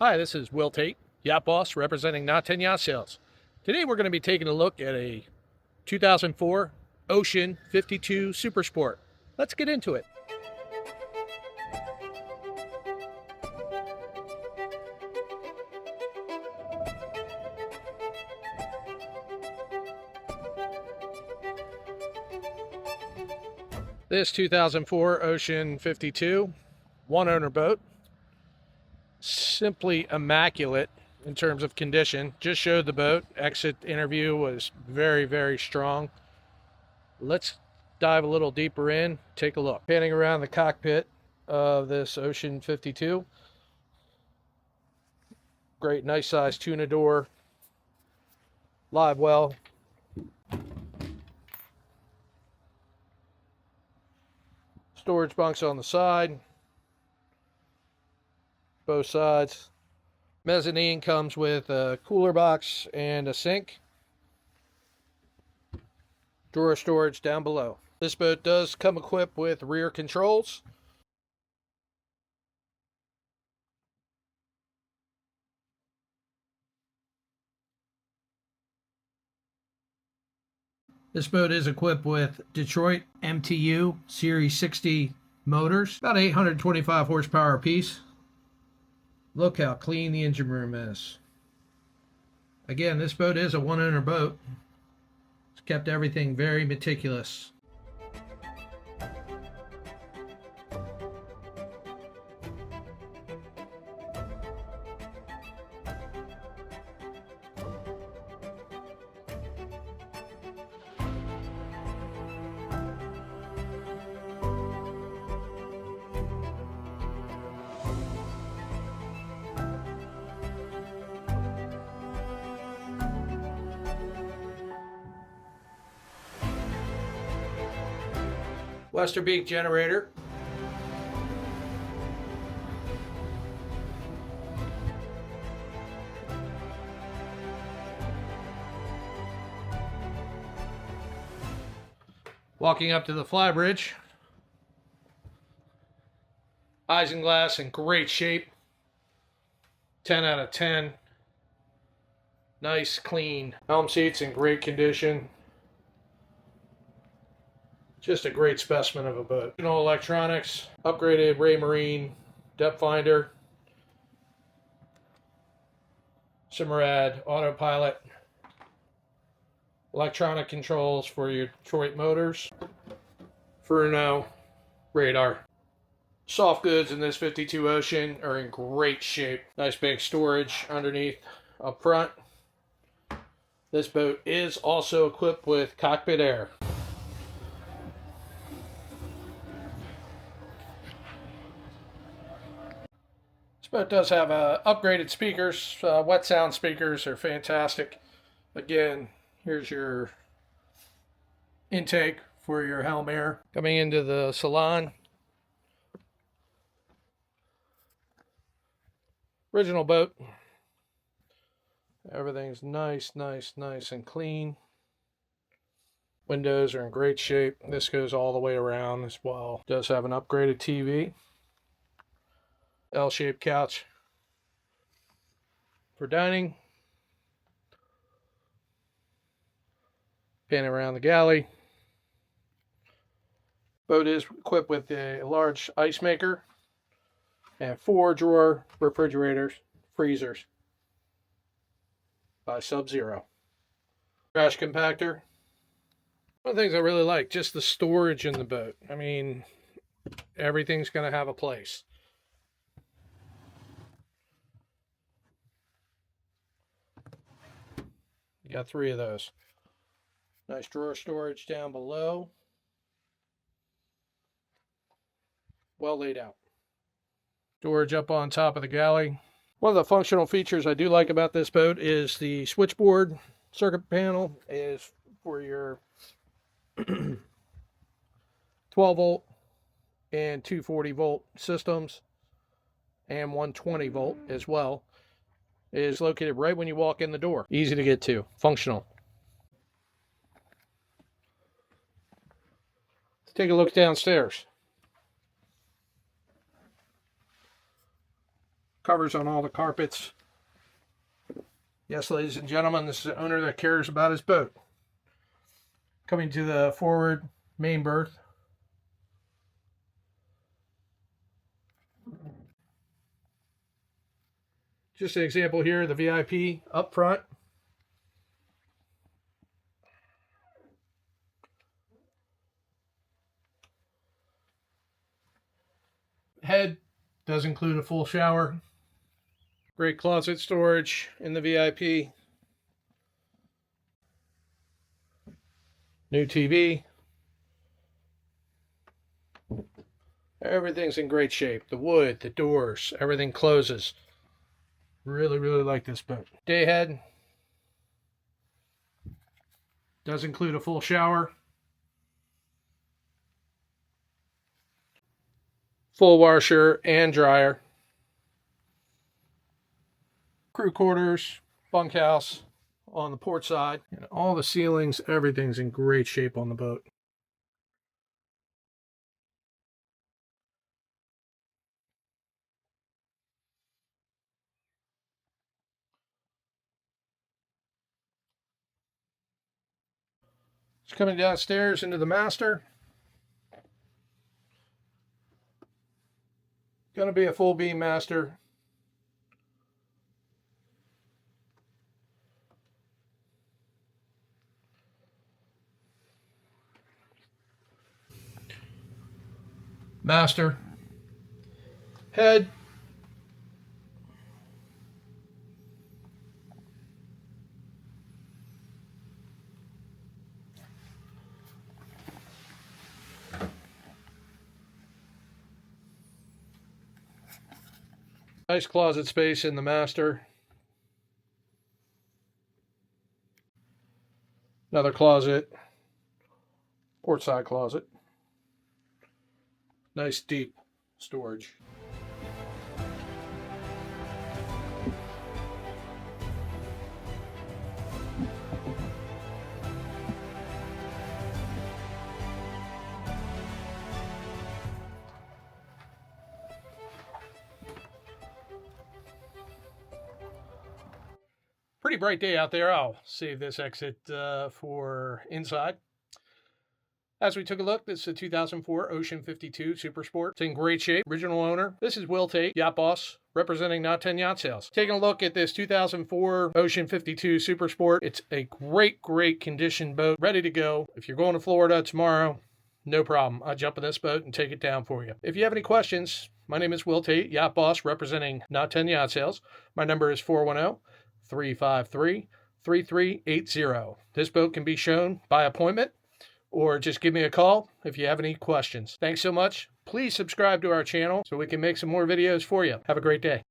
Hi, this is Will Tate, Yacht Boss, representing Not 10 Yacht Sales. Today we're going to be taking a look at a 2004 Ocean 52 Super Sport. Let's get into it. This 2004 Ocean 52, one owner boat, simply immaculate in terms of condition. Just showed the boat. Exit interview was very, very strong. Let's dive a little deeper in, take a look. Panning around the cockpit of this Ocean 52. Great, nice size tuna door. Live well. Storage bunks on the side. Both sides. Mezzanine comes with a cooler box and a sink. Drawer storage down below. This boat does come equipped with rear controls. This boat is equipped with Detroit MTU Series 60 motors, about 825 horsepower apiece. Look how clean the engine room is. Again, this boat is a one-owner boat. It's kept everything very meticulous. Westerbeek generator. Walking up to the Flybridge. Isinglass in great shape. 10 out of 10. Nice, clean. Helm seats in great condition. Just a great specimen of a boat. Electronics, upgraded Ray Marine depth finder, Simrad autopilot, electronic controls for your Detroit motors, Furno radar. Soft goods in this 52 Ocean are in great shape. Nice big storage underneath up front. This boat is also equipped with Cockpit Air. This boat does have upgraded speakers. Wet sound speakers are fantastic. Again, here's your intake for your helm air. Coming into the Salon. Original boat. Everything's nice and clean. Windows are in great shape. This goes all the way around as well. Does have an upgraded TV. L-shaped couch for dining. Panning around the galley. Boat is equipped with a large ice maker and 4-drawer refrigerators, freezers by Sub-Zero. Trash compactor. One of the things I really like, just the storage in the boat. I mean, everything's going to have a place. You got 3 of those. Nice drawer storage down below. Well laid out. Storage up on top of the galley. One of the functional features I do like about this boat is the switchboard circuit panel is for your 12 volt and 240 volt systems, and 120 volt as well. It is located right when you walk in the door. Easy to get to. Functional. Let's take a look downstairs. Covers on all the carpets. Yes, ladies and gentlemen, this is the owner that cares about his boat. Coming to the forward main berth. Just an example here, the VIP up front. Head does include a full shower. Great closet storage in the VIP. New TV. Everything's in great shape. The wood, the doors, everything closes. Really, really like this boat. Day head. Does include a full shower. Full washer and dryer. Crew quarters, bunkhouse on the port side. And all the ceilings, everything's in great shape on the boat. It's coming downstairs into the master. Going to be a full beam master. Master. Head. Nice closet space in the master. Another closet. Port side closet. Nice deep storage. Pretty bright day out there. I'll save this exit for inside. As we took a look, this is a 2004 Ocean 52 Super Sport. It's in great shape. Original owner. This is Will Tate, Yacht Boss, representing Not 10 Yacht Sales. Taking a look at this 2004 Ocean 52 Super Sport. It's a great, great condition boat. Ready to go. If you're going to Florida tomorrow, no problem. I'll jump in this boat and take it down for you. If you have any questions, my name is Will Tate, Yacht Boss, representing Not 10 Yacht Sales. My number is 410-353-3380. This boat can be shown by appointment, or just give me a call if you have any questions. Thanks so much. Please subscribe to our channel so we can make some more videos for you. Have a great day.